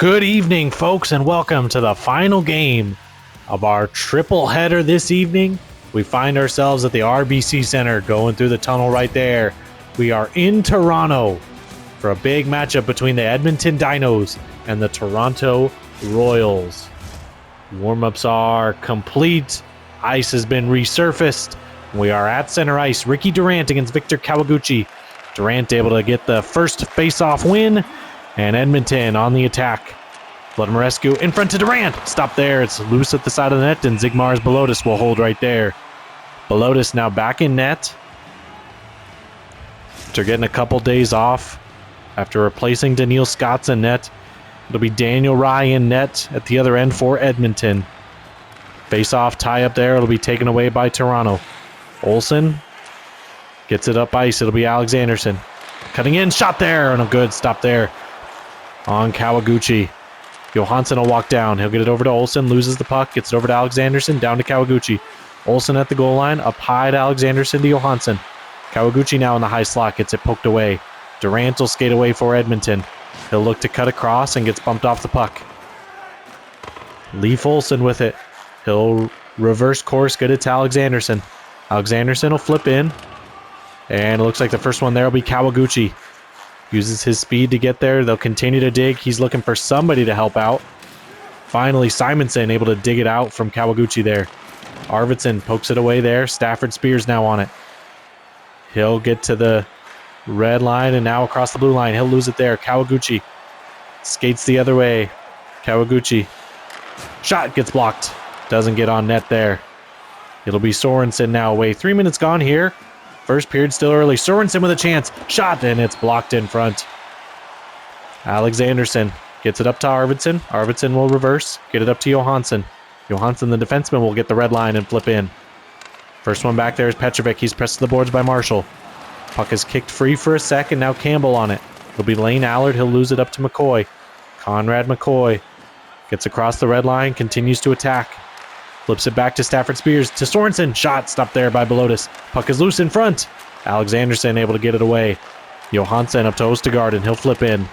Good evening, folks, and welcome to the final game of our triple header this evening. We find ourselves at the RBC Center, going through the tunnel right there. We are in Toronto for a big matchup between the Edmonton Dinos and the Toronto Royals. Warm-ups are complete. Ice has been resurfaced. We are at center ice. Ricky Durant against Victor Kawaguchi. Durant able to get the first face-off win. And Edmonton on the attack. Vladimirescu in front to Durant. Stop there. It's loose at the side of the net, and Zigmar's Belotis will hold right there. Belotis now back in net. After getting a couple days off, after replacing Daniil Scott's in net, it'll be Daniel Rye in net at the other end for Edmonton. Face-off tie up there. It'll be taken away by Toronto. Olsen gets it up ice. It'll be Alexanderson. Cutting in. Shot there. And a good stop there on Kawaguchi. Johansson will walk down. He'll get it over to Olsen. Loses the puck. Gets it over to Alexanderson. Down to Kawaguchi. Olsen at the goal line. Up high to Alexanderson to Johansson. Kawaguchi now in the high slot. Gets it poked away. Durant will skate away for Edmonton. He'll look to cut across and gets bumped off the puck. Leaf Olsen with it. He'll reverse course. Get it to Alexanderson. Alexanderson will flip in. And it looks like the first one there will be Kawaguchi. Uses his speed to get there. They'll continue to dig. He's looking for somebody to help out. Finally, Simonson able to dig it out from Kawaguchi there. Arvidsson pokes it away there. Stafford Spears now on it. He'll get to the red line and now across the blue line. He'll lose it there. Kawaguchi skates the other way. Kawaguchi. Shot gets blocked. Doesn't get on net there. It'll be Sorensen now away. 3 minutes gone here. First period still early. Sorensen with a chance. Shot, and it's blocked in front. Alexanderson gets it up to Arvidsson. Arvidsson will reverse. Get it up to Johansson. Johansson, the defenseman, will get the red line and flip in. First one back there is Petrovic. He's pressed to the boards by Marshall. Puck is kicked free for a second. Now Campbell on it. It'll be Lane Allard. He'll lose it up to McCoy. Conrad McCoy gets across the red line. Continues to attack. Flips it back to Stafford Spears to Sorensen. Shot stopped there by Belotis. Puck is loose in front. Alexanderson able to get it away. Johansson up to Ostergaard, and he'll flip in.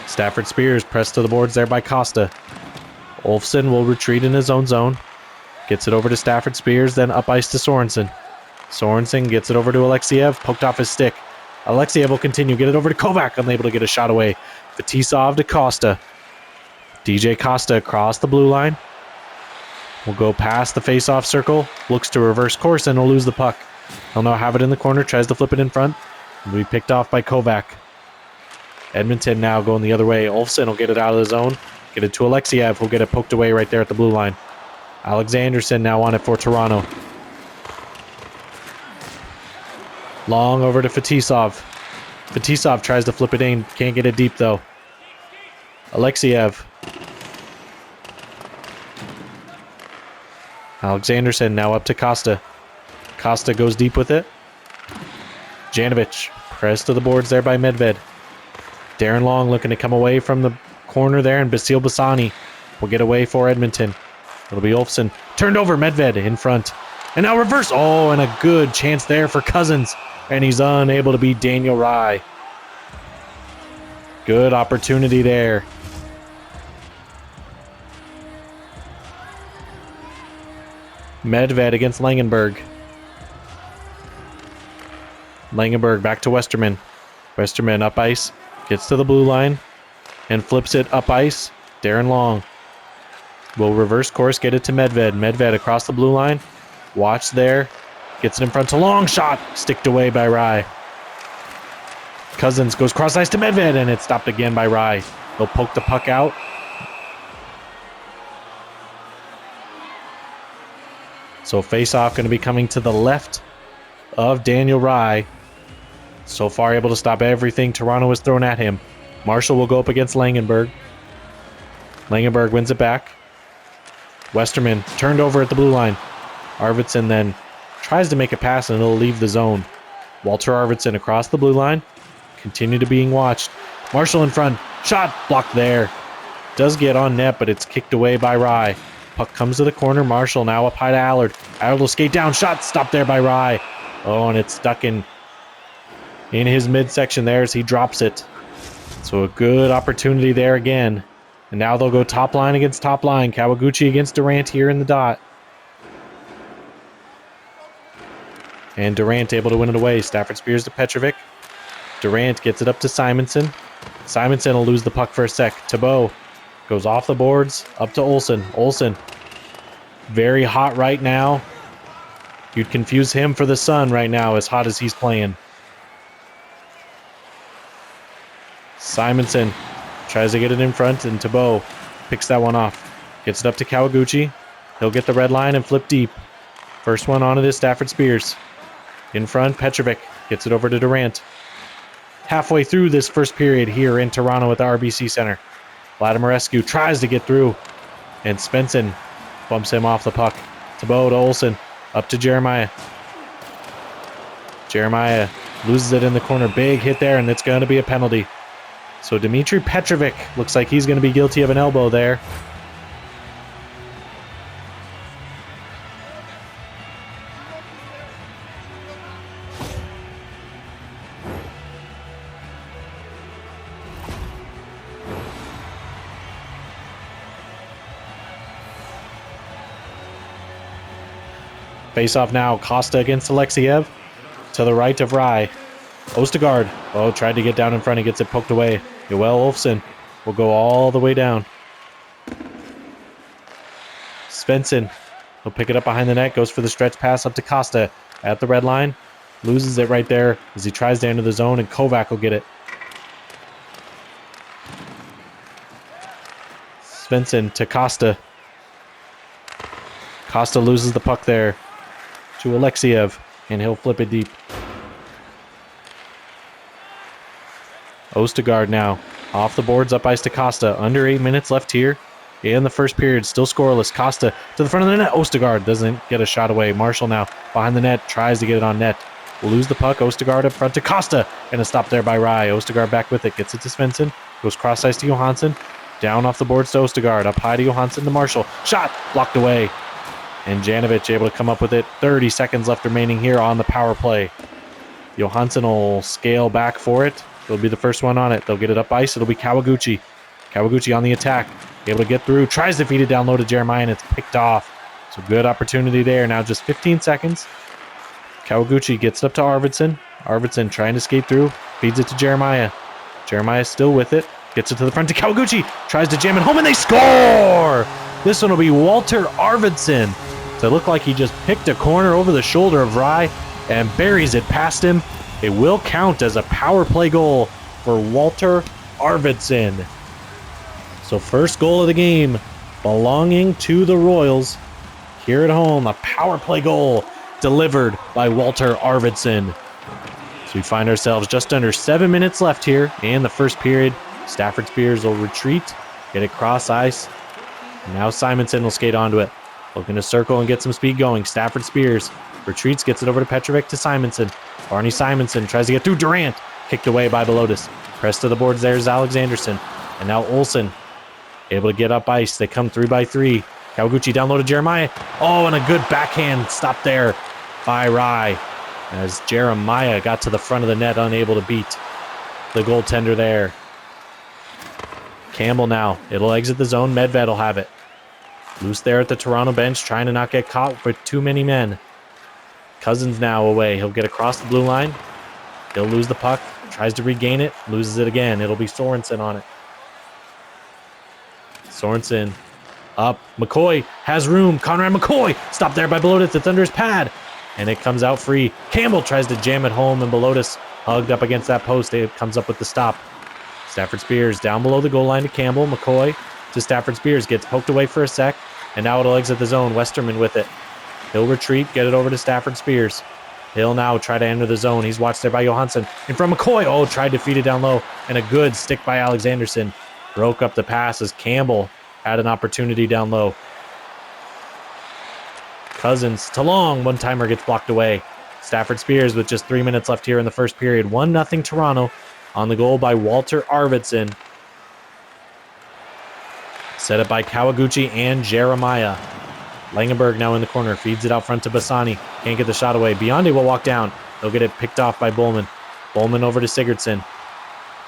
Stafford Spears pressed to the boards there by Costa. Olfsson will retreat in his own zone. Gets it over to Stafford Spears, then up ice to Sorensen. Sorensen gets it over to Alexiev, poked off his stick. Alexiev will continue. Get it over to Kovac, unable to get a shot away. Fetisov to Costa. DJ Costa across the blue line. Will go past the face-off circle, looks to reverse course, and will lose the puck. He'll now have it in the corner, tries to flip it in front. Will be picked off by Kovac. Edmonton now going the other way. Olfsson will get it out of the zone. Get it to Alexiev, who'll get it poked away right there at the blue line. Alexanderson now on it for Toronto. Long over to Fetisov. Fetisov tries to flip it in. Can't get it deep, though. Alexiev. Alexanderson now up to Costa. Costa goes deep with it. Janovic pressed to the boards there by Medved. Darren Long looking to come away from the corner there, and Basile Bassani will get away for Edmonton. It'll be Olfsson. Turned over, Medved in front. And now reverse. Oh, and a good chance there for Cousins. And he's unable to beat Daniel Rye. Good opportunity there. Medved against Langenberg. Langenberg back to Westerman. Westerman up ice. Gets to the blue line. And flips it up ice. Darren Long will reverse course. Get it to Medved. Medved across the blue line. Watch there. Gets it in front to Long. Shot. Sticked away by Rye. Cousins goes cross ice to Medved. And it's stopped again by Rye. They'll poke the puck out. So face-off going to be coming to the left of Daniel Rye. So far able to stop everything Toronto has thrown at him. Marshall will go up against Langenberg. Langenberg wins it back. Westerman turned over at the blue line. Arvidsson then tries to make a pass and it'll leave the zone. Walter Arvidsson across the blue line. Continue to being watched. Marshall in front. Shot blocked there. Does get on net, but it's kicked away by Rye. Puck comes to the corner. Marshall now up high to Allard. Allard will skate down. Shot stopped there by Rye. Oh, and it's stuck in his midsection there as he drops it. So a good opportunity there again. And now they'll go top line against top line. Kawaguchi against Durant here in the dot. And Durant able to win it away. Stafford Spears to Petrovic. Durant gets it up to Simonson. Simonson will lose the puck for a sec. Thibault goes off the boards, up to Olsen. Olsen, very hot right now. You'd confuse him for the Sun right now, as hot as he's playing. Simonson tries to get it in front, and Thibault picks that one off. Gets it up to Kawaguchi. He'll get the red line and flip deep. First one on it is Stafford Spears. In front, Petrovic gets it over to Durant. Halfway through this first period here in Toronto at the RBC Center. Vladimirescu tries to get through, and Svensson bumps him off the puck. Thibault to Olsen, up to Jeremiah. Jeremiah loses it in the corner. Big hit there, and it's going to be a penalty. So Dmitry Petrovic looks like he's going to be guilty of an elbow there. Face off now. Costa against Alexiev. To the right of Rye. Ostergaard. Oh, tried to get down in front. He gets it poked away. Joel Olofsson will go all the way down. Svensson. He'll pick it up behind the net. Goes for the stretch pass up to Costa at the red line. Loses it right there as he tries to enter the zone, and Kovac will get it. Svensson to Costa. Costa loses the puck there to Alexiev, and he'll flip it deep. Ostergaard now off the boards, up ice to Costa. Under 8 minutes left here in the first period. Still scoreless. Costa to the front of the net. Ostergaard doesn't get a shot away. Marshall now behind the net, tries to get it on net. Will lose the puck. Ostergaard up front to Costa, and a stop there by Rye. Ostergaard back with it. Gets it to Svensson. Goes cross ice to Johansson. Down off the boards to Ostergaard. Up high to Johansson to Marshall. Shot blocked away. And Janovic able to come up with it. 30 seconds left remaining here on the power play. Johansson will scale back for it. He'll be the first one on it. They'll get it up ice. It'll be Kawaguchi. Kawaguchi on the attack. Able to get through. Tries to feed it down low to Jeremiah, and it's picked off. So good opportunity there. Now just 15 seconds. Kawaguchi gets it up to Arvidsson. Arvidsson trying to skate through. Feeds it to Jeremiah. Jeremiah still with it. Gets it to the front to Kawaguchi. Tries to jam it home, and they score! This one will be Walter Arvidsson. So it looked like he just picked a corner over the shoulder of Rye and buries it past him. It will count as a power play goal for Walter Arvidsson. So first goal of the game belonging to the Royals here at home. A power play goal delivered by Walter Arvidsson. So we find ourselves just under 7 minutes left here in the first period. Stafford Spears will retreat, get it cross ice. Now Simonson will skate onto it. Looking to circle and get some speed going. Stafford Spears retreats, gets it over to Petrovic to Simonson. Barney Simonson tries to get through Durant. Kicked away by Belotis. Pressed to the boards there is Alexanderson. And now Olsen able to get up ice. They come 3-by-3. Kawaguchi down low to Jeremiah. Oh, and a good backhand stop there by Rye. As Jeremiah got to the front of the net, unable to beat the goaltender there. Campbell now. It'll exit the zone. Medved will have it. Loose there at the Toronto bench, trying to not get caught with too many men. Cousins now away. He'll get across the blue line. He'll lose the puck. Tries to regain it. Loses it again. It'll be Sorensen on it. Sorensen up. McCoy has room. Conrad McCoy stopped there by Belotis. It's under his pad. And it comes out free. Campbell tries to jam it home, and Belotis hugged up against that post. It comes up with the stop. Stafford Spears down below the goal line to Campbell. McCoy to Stafford Spears. Gets poked away for a sec. And now it'll exit the zone. Westerman with it. He'll retreat, get it over to Stafford Spears. He'll now try to enter the zone. He's watched there by Johansson. In front of McCoy. Oh, tried to feed it down low. And a good stick by Alexanderson. Broke up the pass as Campbell had an opportunity down low. Cousins to Long. One-timer gets blocked away. Stafford Spears with just 3 minutes left here in the first period. 1-0 Toronto on the goal by Walter Arvidsson. Set up by Kawaguchi and Jeremiah. Langenberg now in the corner. Feeds it out front to Bassani. Can't get the shot away. Bionde will walk down. They'll get it picked off by Bowman. Bowman over to Sigurdsson.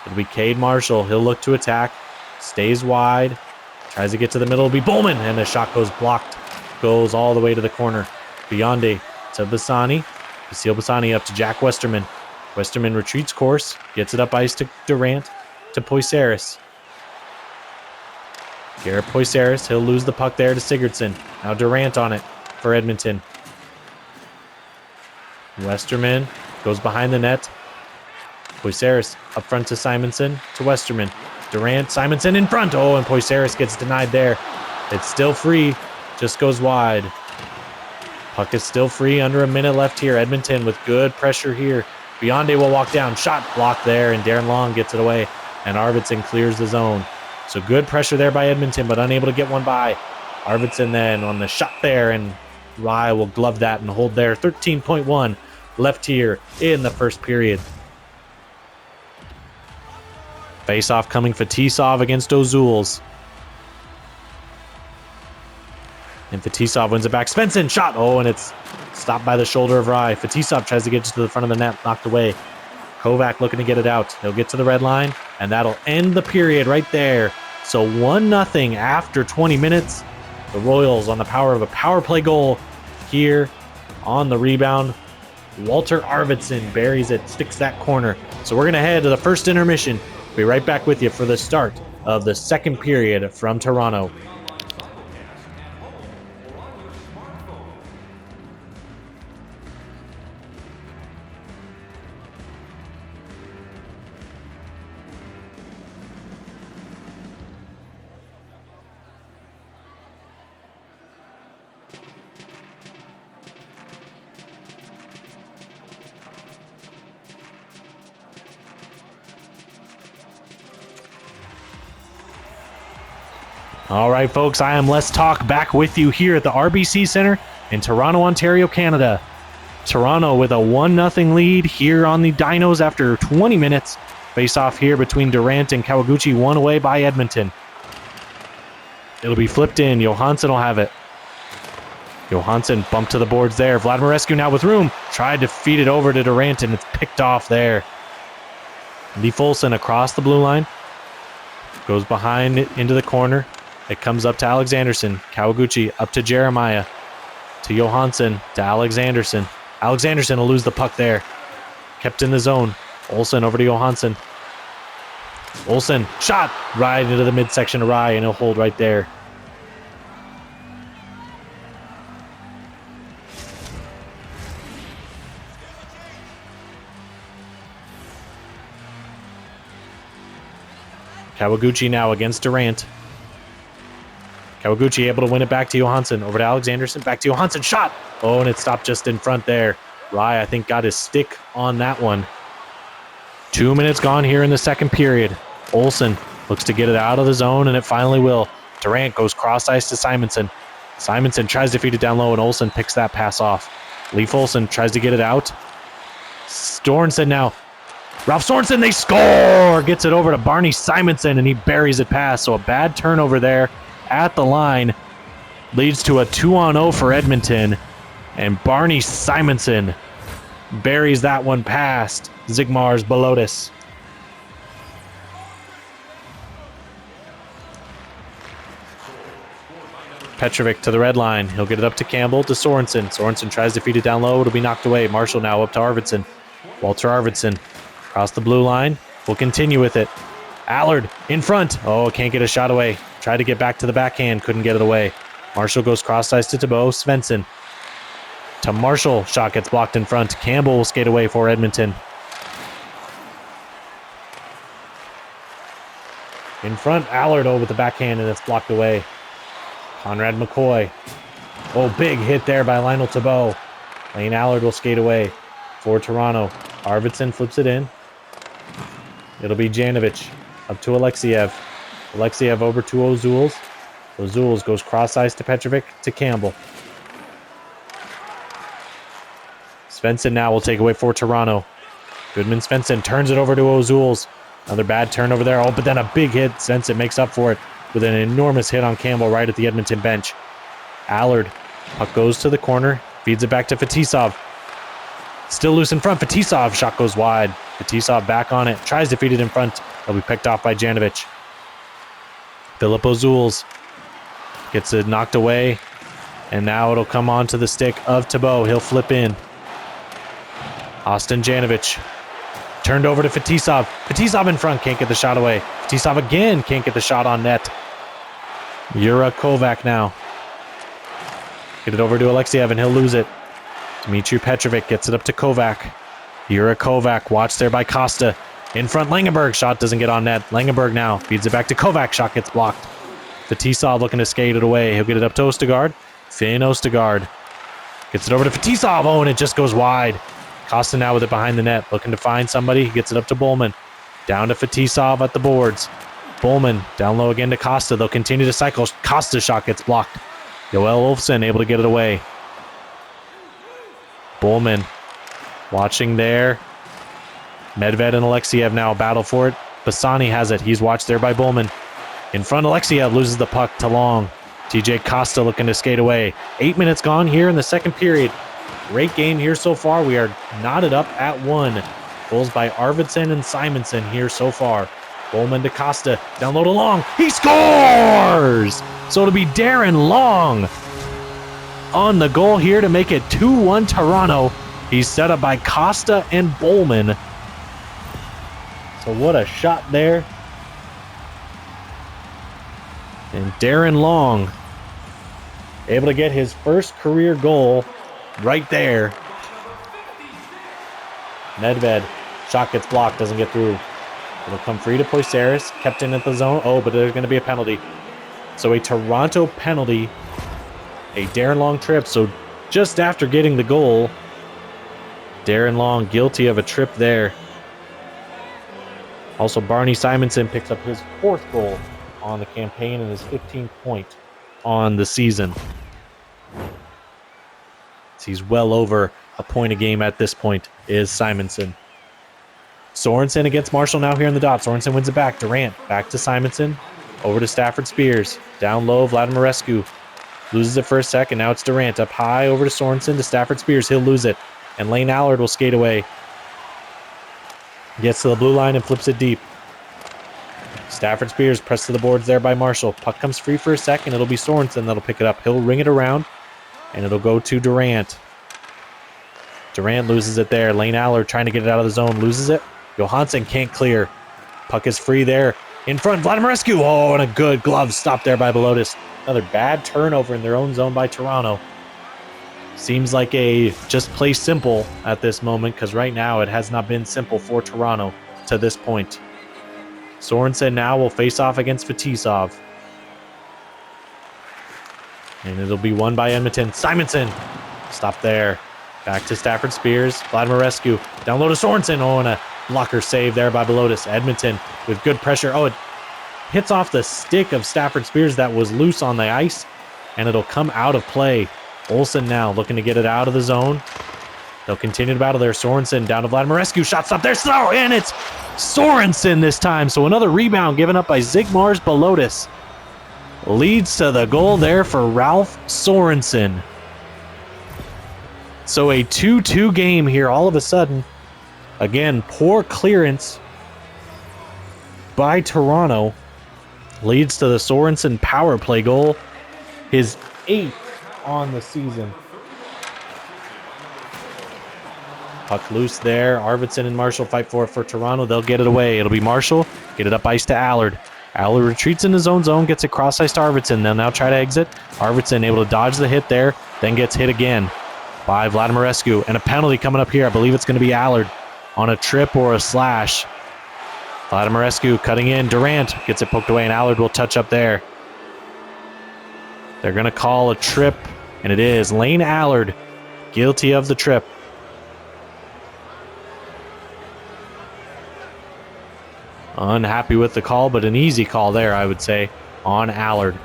It'll be Cade Marshall. He'll look to attack. Stays wide. Tries to get to the middle. It'll be Bowman. And the shot goes blocked. Goes all the way to the corner. Beyonde to Bassani. Basile Bassani up to Jack Westerman. Westerman retreats course. Gets it up ice to Durant. To Poisaris. Garrett Poisaris. He'll lose the puck there to Sigurdsson. Now Durant on it for Edmonton. Westerman goes behind the net. Poisaris up front to Simonson to Westerman. Durant, Simonson in front. Oh, and Poisaris gets denied there. It's still free. Just goes wide. Puck is still free. Under a minute left here. Edmonton with good pressure here. Beyonde will walk down. Shot blocked there, and Darren Long gets it away. And Arvidsson clears the zone. So good pressure there by Edmonton, but unable to get one by. Arvidsson then on the shot there, and Rye will glove that and hold there. 13.1 left here in the first period. Face-off coming Fetisov against Ozuls. And Fetisov wins it back. Svensson shot. Oh, and it's stopped by the shoulder of Rye. Fetisov tries to get to the front of the net. Knocked away. Kovac looking to get it out. He'll get to the red line. And that'll end the period right there. So 1-0 after 20 minutes. The Royals on the power of a power play goal here on the rebound. Walter Arvidsson buries it. Sticks that corner. So we're going to head to the first intermission. Be right back with you for the start of the second period from Toronto. All right, folks, I am Les Talk back with you here at the RBC Center in Toronto, Ontario, Canada. Toronto with a 1-0 lead here on the Dinos after 20 minutes. Face off here between Durant and Kawaguchi, won away by Edmonton. It'll be flipped in. Johansson will have it. Johansson bumped to the boards there. Vladimirescu now with room. Tried to feed it over to Durant, and it's picked off there. Lee Folson across the blue line. Goes behind it into the corner. It comes up to Alexanderson. Kawaguchi up to Jeremiah. To Johansson. To Alexanderson. Alexanderson will lose the puck there. Kept in the zone. Olsen over to Johansson. Olsen. Shot. Right into the midsection of Rye, and he'll hold right there. Kawaguchi now against Durant. Kawaguchi able to win it back to Johansson. Over to Alexanderson. Back to Johansson. Shot! Oh, and it stopped just in front there. Rye, I think, got his stick on that one. 2 minutes gone here in the second period. Olsen looks to get it out of the zone, and it finally will. Durant goes cross ice to Simonson. Simonson tries to feed it down low, and Olsen picks that pass off. Leif Olsen tries to get it out. Sorensen now. Ralph Sorensen, they score! Gets it over to Barney Simonson, and he buries it past. So a bad turnover there at the line leads to a 2-on-0 for Edmonton. And Barney Simonson buries that one past Zigmars Bolotis. Petrovic to the red line. He'll get it up to Campbell, to Sorensen. Sorensen tries to feed it down low. It'll be knocked away. Marshall now up to Arvidsson. Walter Arvidsson across the blue line. We'll continue with it. Allard in front. Oh, can't get a shot away. Tried to get back to the backhand. Couldn't get it away. Marshall goes cross ice to Thibault. Svensson to Marshall. Shot gets blocked in front. Campbell will skate away for Edmonton. In front, Allard with the backhand, and it's blocked away. Conrad McCoy. Oh, big hit there by Lionel Thibault. Lane Allard will skate away for Toronto. Arvidsson flips it in. It'll be Janovic up to Alexiev. Alexiev over to Ozuls. Ozuls goes cross ice to Petrovic to Campbell. Svensson now will take away for Toronto. Goodman Svensson turns it over to Ozuls. Another bad turnover there. Oh, but then a big hit. Svensson makes up for it with an enormous hit on Campbell right at the Edmonton bench. Allard. Puck goes to the corner. Feeds it back to Fetisov. Still loose in front. Fetisov. Shot goes wide. Fetisov back on it. Tries to feed it in front. He'll be picked off by Janovic. Philip Ozuls gets it knocked away. And now it'll come onto the stick of Thibault. He'll flip in. Austin Janovic. Turned over to Fetisov. Fetisov in front. Can't get the shot away. Fetisov again. Can't get the shot on net. Jura Kovac now. Get it over to Alexiev and he'll lose it. Dmitry Petrovic gets it up to Kovac. Jura Kovac. Watched there by Costa. In front, Langenberg. Shot doesn't get on net. Langenberg now feeds it back to Kovac. Shot gets blocked. Fetisov looking to skate it away. He'll get it up to Ostergaard. Finn Ostergaard gets it over to Fetisov. Oh, and it just goes wide. Costa now with it behind the net. Looking to find somebody. He gets it up to Bowman. Down to Fetisov at the boards. Bowman down low again to Costa. They'll continue to cycle. Costa's shot gets blocked. Joel Olofsson able to get it away. Bowman watching there. Medved and Alexiev now battle for it. Bassani has it. He's watched there by Bowman. In front, Alexiev loses the puck to Long. TJ Costa looking to skate away. 8 minutes gone here in the second period. Great game here so far. We are knotted up at 1. Goals by Arvidsson and Simonson here so far. Bowman to Costa. Down low to Long. He scores! So it'll be Darren Long on the goal here to make it 2-1 Toronto. He's set up by Costa and Bowman. So what a shot there. And Darren Long able to get his first career goal right there. Nedved. Shot gets blocked. Doesn't get through. It'll come free to Poisaris. Kept in at the zone. Oh, but there's going to be a penalty. So a Toronto penalty. A Darren Long trip. So just after getting the goal, Darren Long guilty of a trip there. Also, Barney Simonson picks up his 4th goal on the campaign and his 15th point on the season. He's well over a point a game at this point, is Simonson. Sorensen against Marshall now here in the dot. Sorensen wins it back. Durant back to Simonson. Over to Stafford Spears. Down low, Vladimirescu loses it for a second. Now it's Durant up high over to Sorensen to Stafford Spears. He'll lose it. And Lane Allard will skate away. Gets to the blue line and flips it deep. Stafford Spears pressed to the boards there by Marshall. Puck comes free for a second. It'll be Sorensen that'll pick it up. He'll ring it around, and it'll go to Durant. Durant loses it there. Lane Allard trying to get it out of the zone. Loses it. Johansson can't clear. Puck is free there. In front, Vladimirescu. Oh, and a good glove stop there by Belotis. Another bad turnover in their own zone by Toronto. Seems like a just play simple at this moment, because right now it has not been simple for Toronto to this point. Sorensen now will face off against Fetisov. And it'll be won by Edmonton. Simonson. Stop there. Back to Stafford Spears. Vladimirescu. Down low to Sorensen. Oh, and a blocker save there by Belotis. Edmonton with good pressure. Oh, it hits off the stick of Stafford Spears that was loose on the ice. And it'll come out of play. Olsen now looking to get it out of the zone. They'll continue to battle there. Sorensen down to Vladimirescu. Shot stop there. So, and it's Sorensen this time. So another rebound given up by Zigmars Belotis. Leads to the goal there for Ralph Sorensen. So a 2-2 game here all of a sudden. Again, poor clearance by Toronto. Leads to the Sorensen power play goal. His 8th on the season. Puck loose there. Arvidsson and Marshall fight for it for Toronto. They'll get it away. It'll be Marshall. Get it up ice to Allard. Allard retreats in his own zone. Gets it cross ice to Arvidsson. They'll now try to exit. Arvidsson able to dodge the hit there. Then gets hit again by Vladimirescu. And a penalty coming up here. I believe it's going to be Allard on a trip or a slash. Vladimirescu cutting in. Durant gets it poked away and Allard will touch up there. They're going to call a trip. And it is Lane Allard guilty of the trip. Unhappy with the call, but an easy call there, I would say, on Allard.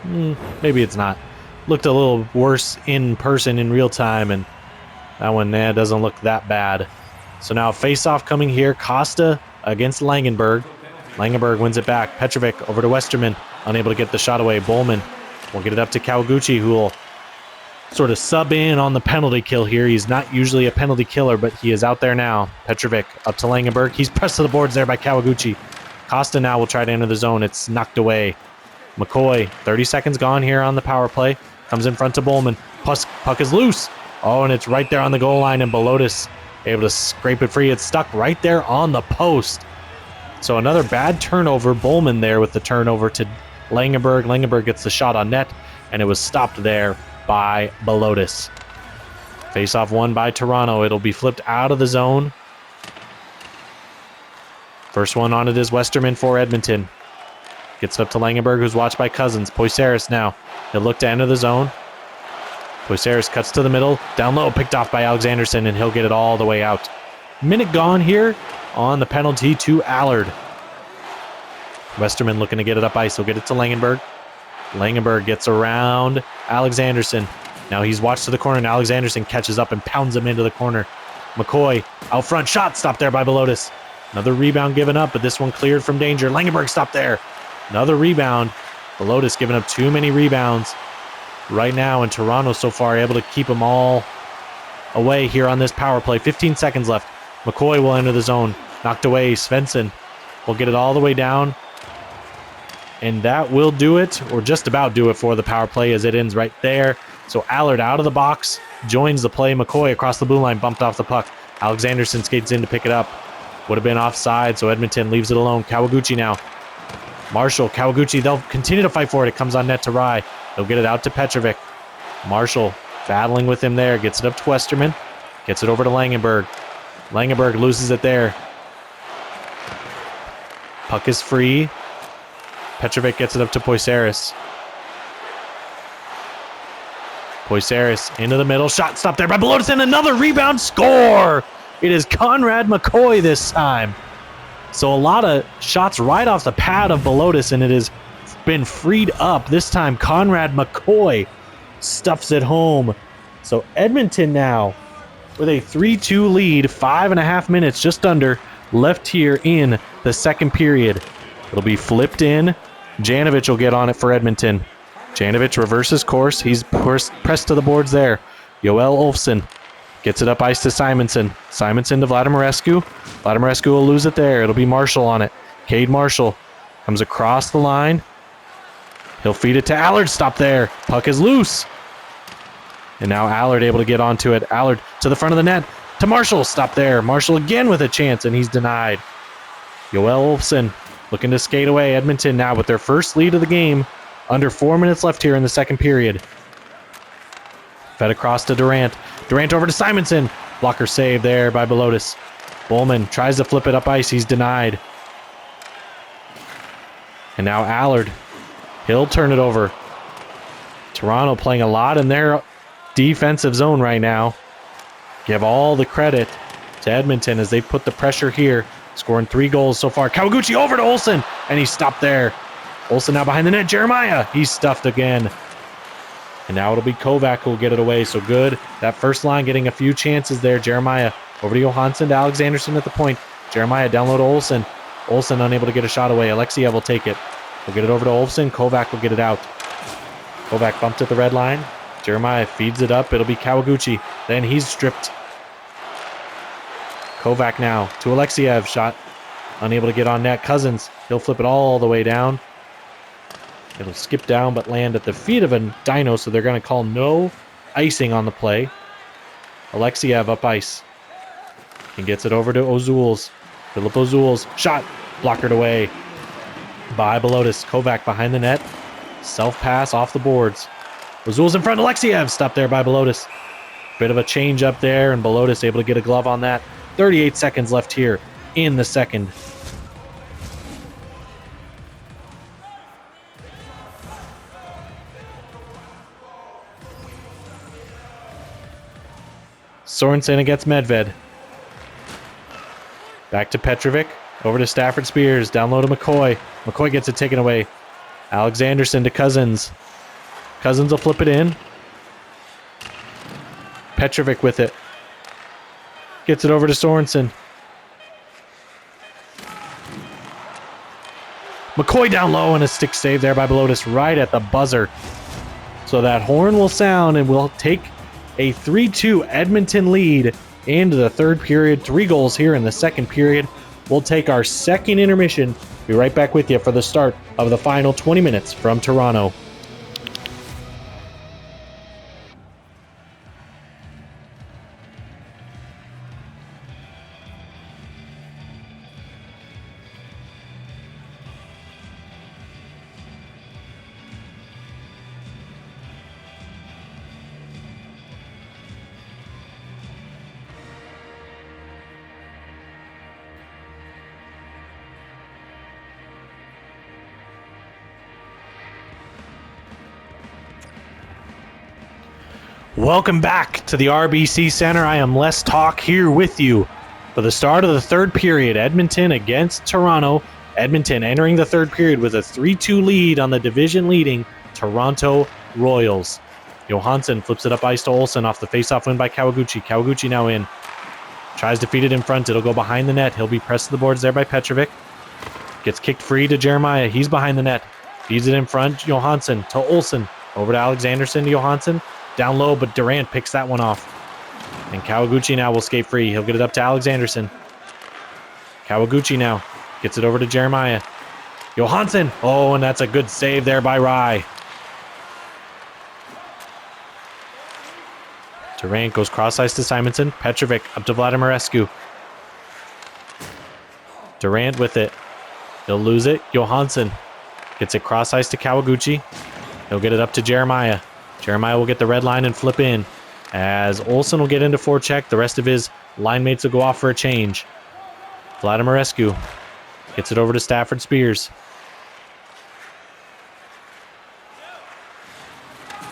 Maybe it's not. Looked a little worse in person in real time, and that one doesn't look that bad. So now face-off coming here. Costa against Langenberg. Langenberg wins it back. Petrovic over to Westerman. Unable to get the shot away. Bowman will get it up to Kawaguchi, who will sort of sub in on the penalty kill here. He's not usually a penalty killer, but he is out there now. Petrovic up to Langenberg. He's pressed to the boards there by Kawaguchi. Costa now will try to enter the zone. It's knocked away. McCoy, 30 seconds gone here on the power play. Comes in front to Bowman. Puck is loose. Oh, and it's right there on the goal line, and Belotis able to scrape it free. It's stuck right there on the post. So another bad turnover. Bowman there with the turnover to Langenberg. Langenberg gets the shot on net, and it was stopped there by Belotis. Face-off won by Toronto. It'll be flipped out of the zone. First one on it is Westerman for Edmonton. Gets it up to Langenberg, who's watched by Cousins. Poisaris now. He'll look to enter the zone. Poisaris cuts to the middle. Down low, picked off by Alexanderson, and he'll get it all the way out. Minute gone here on the penalty to Allard. Westerman looking to get it up ice. He'll get it to Langenberg. Langenberg gets around Alexanderson. Now he's watched to the corner, and Alexanderson catches up and pounds him into the corner. McCoy out front. Shot stopped there by Belotis. Another rebound given up, but this one cleared from danger. Langenberg stopped there. Another rebound. Belotis giving up too many rebounds right now, and Toronto so far able to keep them all away here on this power play. 15 seconds left. McCoy will enter the zone. Knocked away. Svensson will get it all the way down. And that will do it, or just about do it for the power play, as it ends right there. So Allard out of the box, joins the play. McCoy across the blue line, bumped off the puck. Alexanderson skates in to pick it up. Would have been offside, so Edmonton leaves it alone. Kawaguchi now. Marshall, Kawaguchi, they'll continue to fight for it. It comes on net to Rye. They'll get it out to Petrovic. Marshall battling with him there. Gets it up to Westerman. Gets it over to Langenberg. Langenberg loses it there. Puck is free. Petrovic gets it up to Poisaris. Poisaris into the middle. Shot stopped there by Belotis, and another rebound. Score! It is Conrad McCoy this time. So a lot of shots right off the pad of Belotis, and it has been freed up. This time Conrad McCoy stuffs it home. So Edmonton now with a 3-2 lead, 5.5 minutes just under left here in the second period. It'll be flipped in. Janovic will get on it for Edmonton. Janovic reverses course. He's pressed to the boards there. Joel Olfsson gets it up ice to Simonson. Simonson to Vladimirescu. Vladimirescu will lose it there. It'll be Marshall on it. Cade Marshall comes across the line. He'll feed it to Allard. Stop there. Puck is loose. And now Allard able to get onto it. Allard to the front of the net. To Marshall. Stop there. Marshall again with a chance, and he's denied. Joel Olfsson looking to skate away. Edmonton now with their first lead of the game. Under 4 minutes left here in the second period. Fed across to Durant. Durant over to Simonson. Blocker save there by Belotis. Bowman tries to flip it up ice. He's denied. And now Allard. He'll turn it over. Toronto playing a lot in their defensive zone right now. Give all the credit to Edmonton as they put the pressure here. Scoring 3 goals so far. Kawaguchi over to Olsen, and he stopped there. Olsen now behind the net. Jeremiah, he's stuffed again. And now it'll be Kovac who will get it away. So good. That first line getting a few chances there. Jeremiah over to Johansson, to Alexanderson at the point. Jeremiah down low to Olsen. Olsen unable to get a shot away. Alexiev will take it. We'll get it over to Olsen. Kovac will get it out. Kovac bumped at the red line. Jeremiah feeds it up. It'll be Kawaguchi. Then he's stripped. Kovac now to Alexiev. Shot unable to get on net. Cousins, he'll flip it all the way down. It'll skip down but land at the feet of a Dino, so they're going to call no icing on the play. Alexiev up ice. And gets it over to Ozuls. Philip Ozuls. Shot blockered away by Belotis. Kovac behind the net. Self-pass off the boards. Ozuls in front. Alexiev stopped there by Belotis. Bit of a change up there, and Belotis able to get a glove on that. 38 seconds left here in the second. Sorensen against Medved. Back to Petrovic. Over to Stafford Spears. Down low to McCoy. McCoy gets it taken away. Alexanderson to Cousins. Cousins will flip it in. Petrovic with it. Gets it over to Sorensen. McCoy down low, and a stick save there by Belotis right at the buzzer. So that horn will sound and we'll take a 3-2 Edmonton lead into the third period. 3 goals here in the second period. We'll take our second intermission. Be right back with you for the start of the final 20 minutes from Toronto. Welcome back to the RBC Center. I am Les Talk here with you for the start of the third period. Edmonton against Toronto. Edmonton entering the third period with a 3-2 lead on the division-leading Toronto Royals. Johansson flips it up ice to Olsen off the face-off win by Kawaguchi. Kawaguchi now in. Tries to feed it in front. It'll go behind the net. He'll be pressed to the boards there by Petrovic. Gets kicked free to Jeremiah. He's behind the net. Feeds it in front. Johansson to Olsen. Over to Alexanderson to Johansson. Down low, but Durant picks that one off. And Kawaguchi now will skate free. He'll get it up to Alexanderson. Kawaguchi now gets it over to Jeremiah. Johansson. Oh, and that's a good save there by Rye. Durant goes cross ice to Simonson. Petrovic up to Vladimirescu. Durant with it. He'll lose it. Johansson gets it cross ice to Kawaguchi. He'll get it up to Jeremiah. Jeremiah will get the red line and flip in. As Olsen will get into forecheck, the rest of his line mates will go off for a change. Vladimirescu gets it over to Stafford Spears.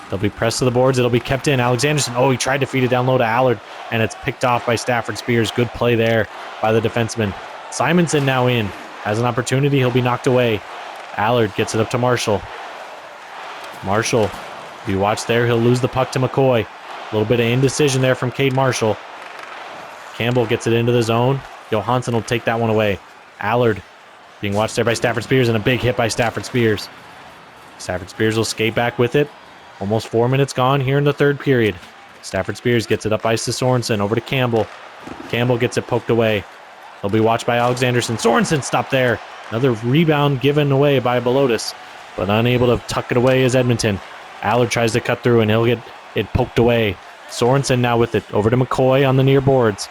They'll be pressed to the boards. It'll be kept in. Alexanderson, oh, he tried to feed it down low to Allard, and it's picked off by Stafford Spears. Good play there by the defenseman. Simonson now in. Has an opportunity. He'll be knocked away. Allard gets it up to Marshall. Marshall, if you watch there, he'll lose the puck to McCoy. A little bit of indecision there from Cade Marshall. Campbell gets it into the zone. Johansson will take that one away. Allard being watched there by Stafford Spears, and a big hit by Stafford Spears. Stafford Spears will skate back with it. Almost 4 minutes gone here in the third period. Stafford Spears gets it up ice to Sorensen. Over to Campbell. Campbell gets it poked away. He'll be watched by Alexanderson. Sorensen stopped there. Another rebound given away by Belotis, but unable to tuck it away is Edmonton. Allard tries to cut through, and he'll get it poked away. Sorensen now with it. Over to McCoy on the near boards.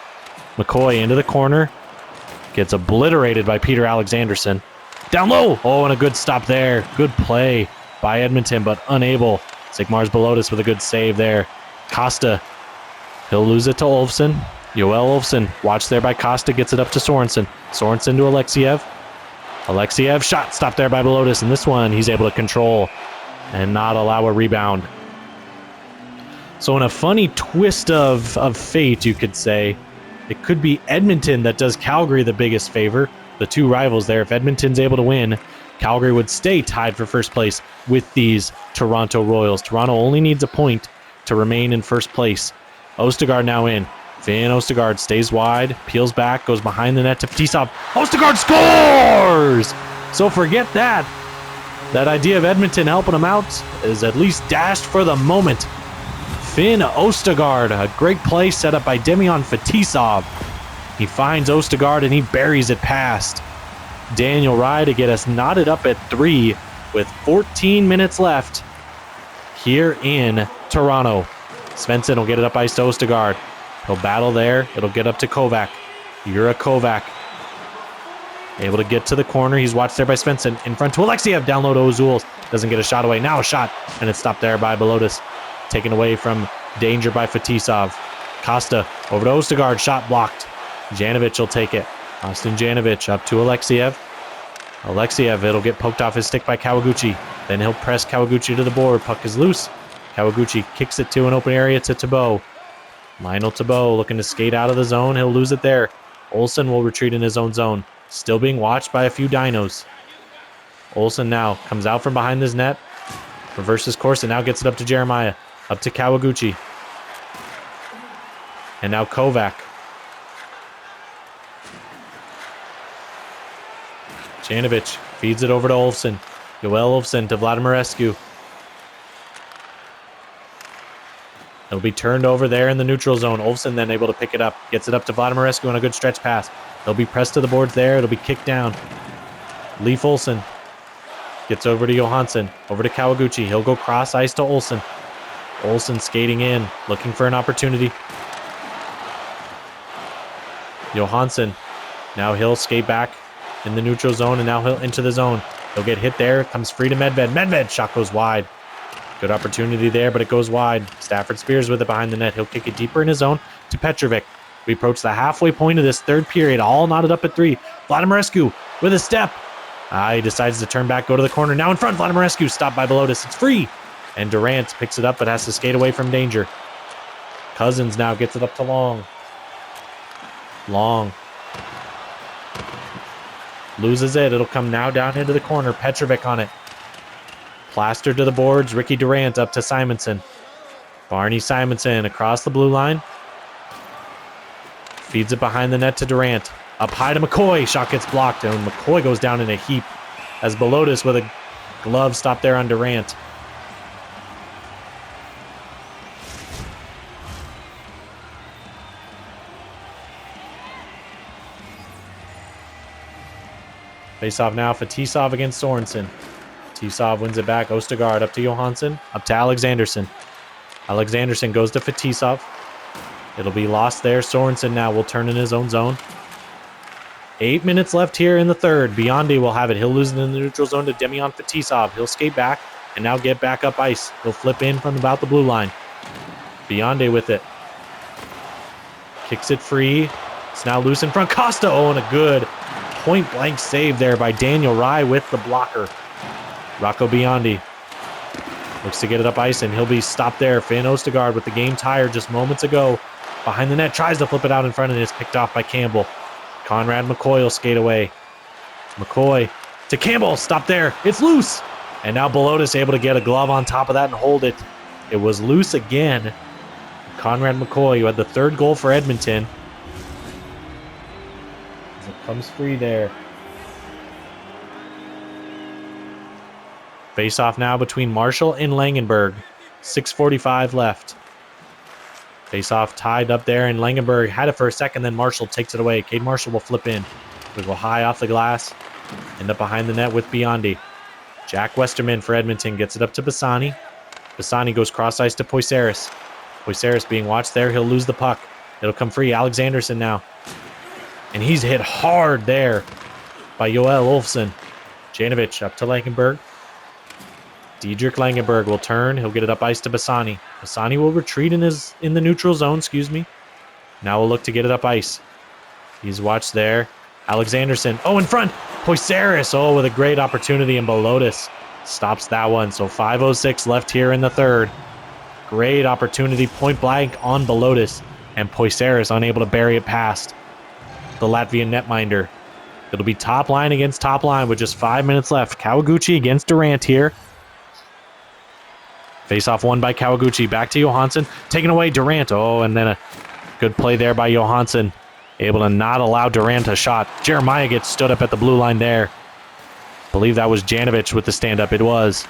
McCoy into the corner. Gets obliterated by Peter Alexanderson. Down low. Oh, and a good stop there. Good play by Edmonton, but unable. Sigmar's Belotis with a good save there. Costa. He'll lose it to Olofsson. Yoel Olofsson, watched there by Costa, gets it up to Sorensen. Sorensen to Alexiev. Alexiev, shot stopped there by Belotis, and this one he's able to control and not allow a rebound. So in a funny twist of fate, you could say, it could be Edmonton that does Calgary the biggest favor. The two rivals there. If Edmonton's able to win, Calgary would stay tied for first place with these Toronto Royals. Toronto only needs a point to remain in first place. Ostergaard now in. Finn Ostergaard stays wide, peels back, goes behind the net to Fetisov. Ostergaard scores! So forget that. That idea of Edmonton helping him out is at least dashed for the moment. Finn Ostergaard, a great play set up by Demian Fetisov. He finds Ostergaard and he buries it past Daniel Rye to get us knotted up at 3 with 14 minutes left here in Toronto. Svensson will get it up ice to Ostergaard. He'll battle there. It'll get up to Kovac. Yura Kovac. Able to get to the corner. He's watched there by Svensson. In front to Alexiev. Down low to Ozul. Doesn't get a shot away. Now a shot. And it's stopped there by Belotis. Taken away from danger by Fetisov. Costa over to Ostergaard. Shot blocked. Janovic will take it. Austin Janovic up to Alexiev. Alexiev, it'll get poked off his stick by Kawaguchi. Then he'll press Kawaguchi to the board. Puck is loose. Kawaguchi kicks it to an open area to Thibault. Lionel Thibault looking to skate out of the zone. He'll lose it there. Olsen will retreat in his own zone. Still being watched by a few Dinos. Olsen now comes out from behind his net. Reverses course and now gets it up to Jeremiah. Up to Kawaguchi. And now Kovac. Janovic feeds it over to Olsen. Yoel Olofsson to Vladimirescu. It'll be turned over there in the neutral zone. Olsen then able to pick it up. Gets it up to Vladimirescu on a good stretch pass. They'll be pressed to the boards there. It'll be kicked down. Leif Olsen gets over to Johansson. Over to Kawaguchi. He'll go cross ice to Olsen. Olsen skating in, looking for an opportunity. Johansson. Now he'll skate back in the neutral zone, and now he'll into the zone. He'll get hit there. Comes free to Medved. Medved! Shot goes wide. Good opportunity there, but it goes wide. Stafford Spears with it behind the net. He'll kick it deeper in his zone to Petrovic. We approach the halfway point of this third period, all knotted up at 3. Vladimirescu with a step. He decides to turn back, go to the corner. Now in front, Vladimirescu stopped by Belotis. It's free. And Durant picks it up, but has to skate away from danger. Cousins now gets it up to Long. Long. Loses it. It'll come now down into the corner. Petrovic on it. Plaster to the boards. Ricky Durant up to Simonson. Barney Simonson across the blue line. Feeds it behind the net to Durant. Up high to McCoy. Shot gets blocked, and McCoy goes down in a heap as Belotis with a glove stopped there on Durant. Face off now, Fetisov against Sorensen. Fetisov wins it back. Ostergaard up to Johansson. Up to Alexanderson. Alexanderson goes to Fetisov. It'll be lost there. Sorensen now will turn in his own zone. 8 minutes left here in the third. Biondi will have it. He'll lose it in the neutral zone to Demian Fetisov. He'll skate back and now get back up ice. He'll flip in from about the blue line. Biondi with it. Kicks it free. It's now loose in front. Costa, and a good point-blank save there by Daniel Rye with the blocker. Rocco Biondi looks to get it up ice, and he'll be stopped there. Finn Ostergaard with the game tired just moments ago. Behind the net, tries to flip it out in front, and it's picked off by Campbell. Conrad McCoy will skate away. McCoy to Campbell. Stop there. It's loose. And now Belotis able to get a glove on top of that and hold it. It was loose again. Conrad McCoy, who had the third goal for Edmonton. As it comes free there. Face off now between Marshall and Langenberg. 6:45 left. Face off tied up there, and Langenberg had it for a second, then Marshall takes it away. Cade Marshall will flip in. He'll go high off the glass. End up behind the net with Biondi. Jack Westerman for Edmonton gets it up to Bassani. Bassani goes cross ice to Poisaris. Poisaris being watched there. He'll lose the puck. It'll come free. Alexanderson now. And he's hit hard there by Joel Olofsson. Janovic up to Langenberg. Diedrich Langenberg will turn. He'll get it up ice to Bassani. Bassani will retreat in the neutral zone, Now we'll look to get it up ice. He's watched there. Alexanderson. In front. Poisaris. With a great opportunity, and Belotis stops that one. So 5:06 left here in the third. Great opportunity, point blank on Belotis, and Poisaris unable to bury it past the Latvian netminder. It'll be top line against top line with just 5 minutes left. Kawaguchi against Durant here. Face-off won by Kawaguchi. Back to Johansson. Taken away Durant. And then a good play there by Johansson. Able to not allow Durant a shot. Jeremiah gets stood up at the blue line there. Believe that was Janovic with the stand-up. It was.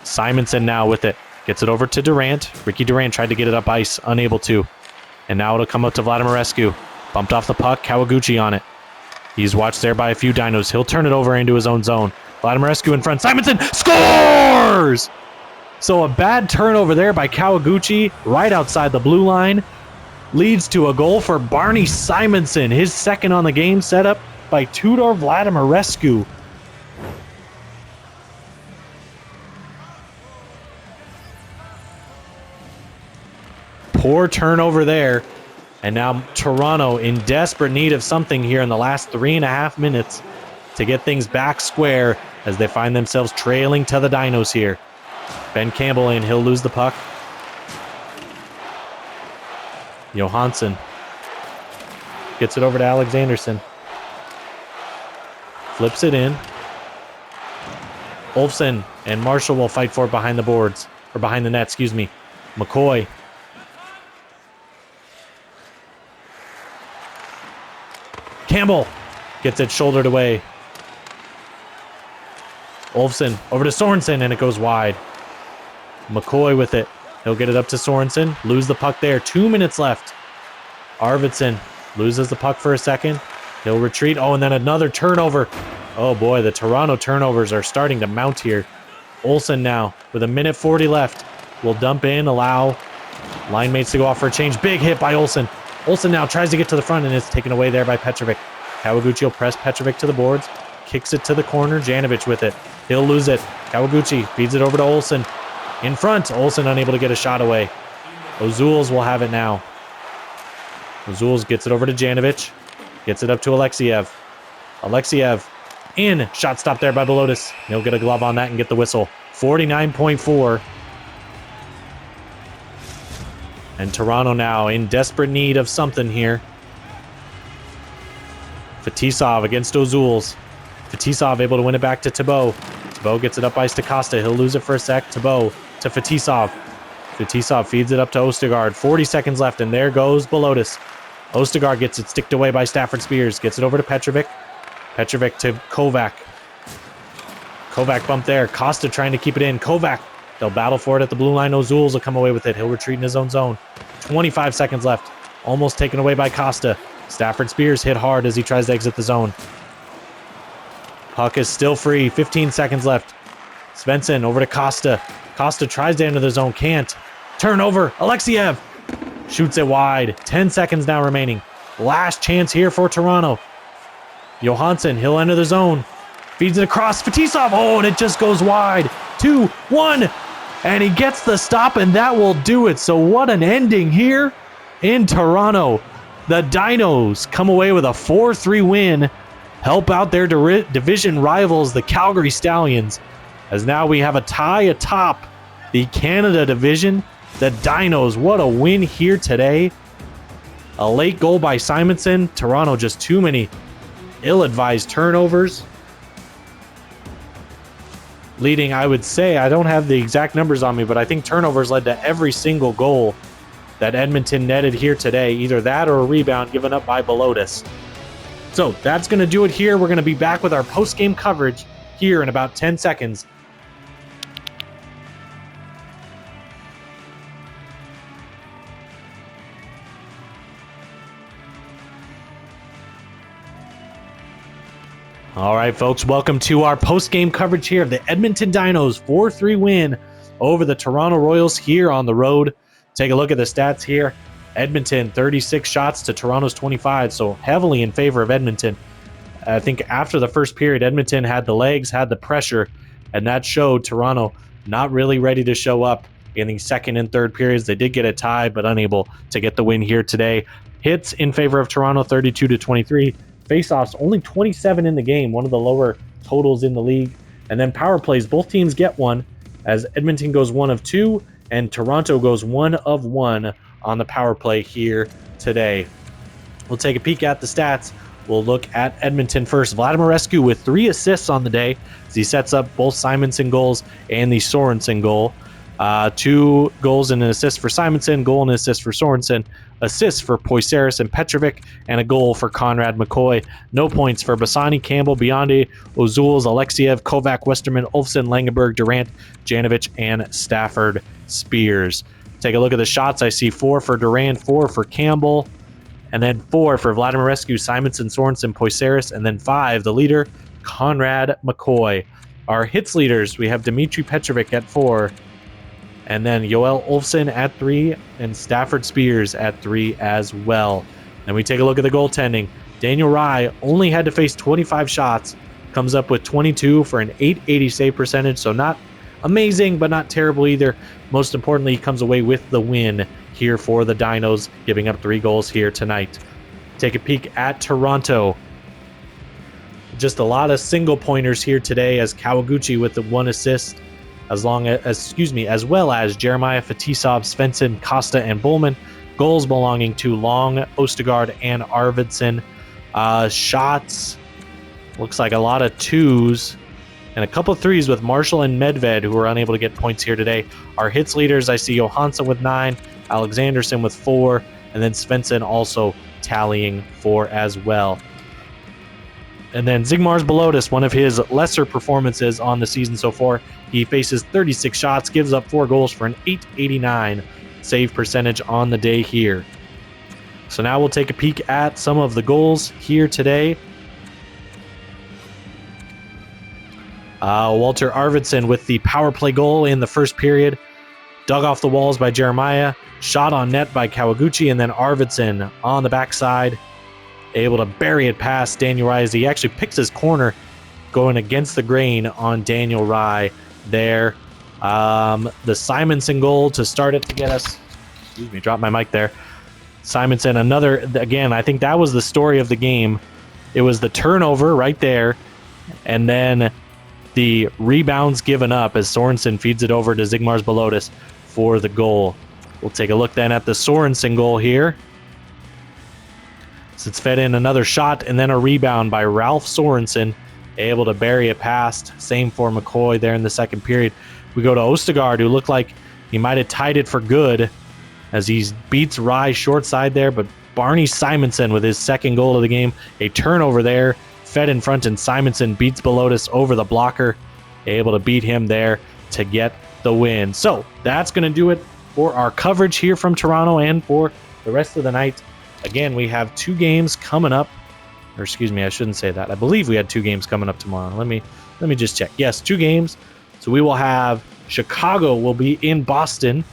Simonson now with it. Gets it over to Durant. Ricky Durant tried to get it up ice. Unable to. And now it'll come up to Vladimirescu. Bumped off the puck. Kawaguchi on it. He's watched there by a few Dinos. He'll turn it over into his own zone. Vladimirescu in front. Simonson scores! So a bad turnover there by Kawaguchi right outside the blue line leads to a goal for Barney Simonson, his second on the game, set up by Tudor Vladimirescu. Poor turnover there. And now Toronto in desperate need of something here in the last 3.5 minutes to get things back square as they find themselves trailing to the Dinos here. Ben Campbell in. He'll lose the puck. Johansson gets it over to Alexanderson. Flips it in. Olofsson and Marshall will fight for it behind the boards. Or behind the net, McCoy. Campbell gets it shouldered away. Olofsson over to Sorensen, and it goes wide. McCoy with it. He'll get it up to Sorensen. Lose the puck there. 2 minutes left. Arvidsson loses the puck for a second. He'll retreat. Oh, and then another turnover. Oh boy, the Toronto turnovers are starting to mount here. Olsen now with 1:40 left. Will dump in, allow line mates to go off for a change. Big hit by Olsen. Olsen now tries to get to the front and is taken away there by Petrovic. Kawaguchi will press Petrovic to the boards. Kicks it to the corner. Janovic with it. He'll lose it. Kawaguchi feeds it over to Olsen. In front. Olsen unable to get a shot away. Ozuls will have it now. Ozuls gets it over to Janovic. Gets it up to Alexiev. Alexiev in. Shot stopped there by Belotis. He'll get a glove on that and get the whistle. 49.4. And Toronto now in desperate need of something here. Fetisov against Ozuls. Fetisov able to win it back to Thibault. Thibault gets it up ice to Costa. He'll lose it for a sec. Thibault to Fetisov. Fetisov feeds it up to Ostergaard. 40 seconds left, and there goes Belotis. Ostergaard gets it sticked away by Stafford Spears. Gets it over to Petrovic. Petrovic to Kovac. Kovac bumped there. Costa trying to keep it in. Kovac. They'll battle for it at the blue line. Ozuls will come away with it. He'll retreat in his own zone. 25 seconds left. Almost taken away by Costa. Stafford Spears hit hard as he tries to exit the zone. Puck is still free. 15 seconds left. Svensson over to Costa. Costa tries to enter the zone. Can't. Turnover. Alexiev shoots it wide. 10 seconds now remaining. Last chance here for Toronto. Johansson, he'll enter the zone. Feeds it across. Fetisov. Oh, and it just goes wide. 2-1. And he gets the stop, and that will do it. So what an ending here in Toronto. The Dinos come away with a 4-3 win. Help out their division rivals, the Calgary Stallions. As now we have a tie atop the Canada division. The Dinos, what a win here today. A late goal by Simonson. Toronto just too many ill-advised turnovers. Leading, I would say, I don't have the exact numbers on me, but I think turnovers led to every single goal that Edmonton netted here today. Either that or a rebound given up by Belotis. So that's going to do it here. We're going to be back with our post-game coverage here in about 10 seconds. All right, folks, welcome to our post-game coverage here of the Edmonton Dinos 4-3 win over the Toronto Royals here on the road. Take a look at the stats here. Edmonton, 36 shots to Toronto's 25, so heavily in favor of Edmonton. I think after the first period, Edmonton had the legs, had the pressure, and that showed Toronto not really ready to show up in the second and third periods. They did get a tie, but unable to get the win here today. Hits in favor of Toronto, 32-23. Faceoffs, only 27 in the game, one of the lower totals in the league. And then power plays, both teams get one, as Edmonton goes 1 of 2, and Toronto goes 1 of 1 on the power play here today. We'll take a peek at the stats. We'll look at Edmonton first. Vladimir Rescu with 3 assists on the day, as he sets up both Simonson goals and the Sorensen goal. 2 goals and an assist for Simonson, goal and assist for Sorensen, assists for Poisaris and Petrovic, and a goal for Conrad McCoy. No points for Bassani, Campbell, Biondi, Ozuls, Alexiev, Kovac, Westerman, Olfsson, Langenberg, Durant, Janovic, and Stafford Spears. Take a look at the shots. I see 4 for Durant, 4 for Campbell, and then 4 for Vladimir Rescu, Simonson, Sorensen, Poisaris, and then 5, the leader, Conrad McCoy. Our hits leaders, we have Dmitry Petrovic at 4, and then Yoel Olfsson at 3, and Stafford Spears at 3 as well. Then we take a look at the goaltending. Daniel Rye only had to face 25 shots, comes up with 22 for an .880 save percentage, so not amazing, but not terrible either. Most importantly, he comes away with the win here for the Dinos, giving up 3 goals here tonight. Take a peek at Toronto. Just a lot of single pointers here today, as Kawaguchi with the 1 assist, as well as Jeremiah, Fetisov, Svensson, Costa, and Bowman. Goals belonging to Long, Ostergaard, and Arvidsson. Shots, looks like a lot of 2s, and a couple of 3s with Marshall and Medved, who were unable to get points here today. Our hits leaders, I see Johansson with 9, Alexanderson with 4, and then Svensson also tallying 4 as well. And then Zigmars Belotis, one of his lesser performances on the season so far. He faces 36 shots, gives up 4 goals for an .889 save percentage on the day here. So now we'll take a peek at some of the goals here today. Walter Arvidsson with the power play goal in the first period. Dug off the walls by Jeremiah. Shot on net by Kawaguchi. And then Arvidsson on the backside, able to bury it past Daniel Rye as he actually picks his corner, going against the grain on Daniel Rye there. The Simonson goal to start it to get us... Excuse me, dropped my mic there. Simonson, another... Again, I think that was the story of the game. It was the turnover right there, and then the rebounds given up as Sorensen feeds it over to Zigmars Belotis for the goal. We'll take a look then at the Sorensen goal here. So it's fed in another shot and then a rebound by Ralph Sorensen, able to bury it past. Same for McCoy there in the second period. We go to Ostergaard, who looked like he might have tied it for good as he beats Rye short side there, but Barney Simonson with his second goal of the game, a turnover there, fed in front, and Simonson beats Belotis over the blocker, able to beat him there to get the win. So that's going to do it for our coverage here from Toronto and for the rest of the night. Again, we have 2 games coming up, or excuse me, I shouldn't say that. I believe we had 2 games coming up tomorrow. Let me just check. Yes, 2 games. So we will have Chicago will be in Boston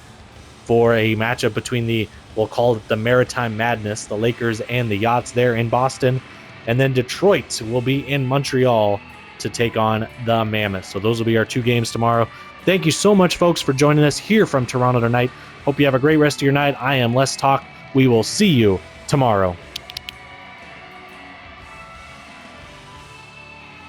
for a matchup between we'll call it the Maritime Madness, the Lakers and the Yachts there in Boston. And then Detroit will be in Montreal to take on the Mammoths. So those will be our 2 games tomorrow. Thank you so much, folks, for joining us here from Toronto tonight. Hope you have a great rest of your night. I am Les Talk. We will see you tomorrow.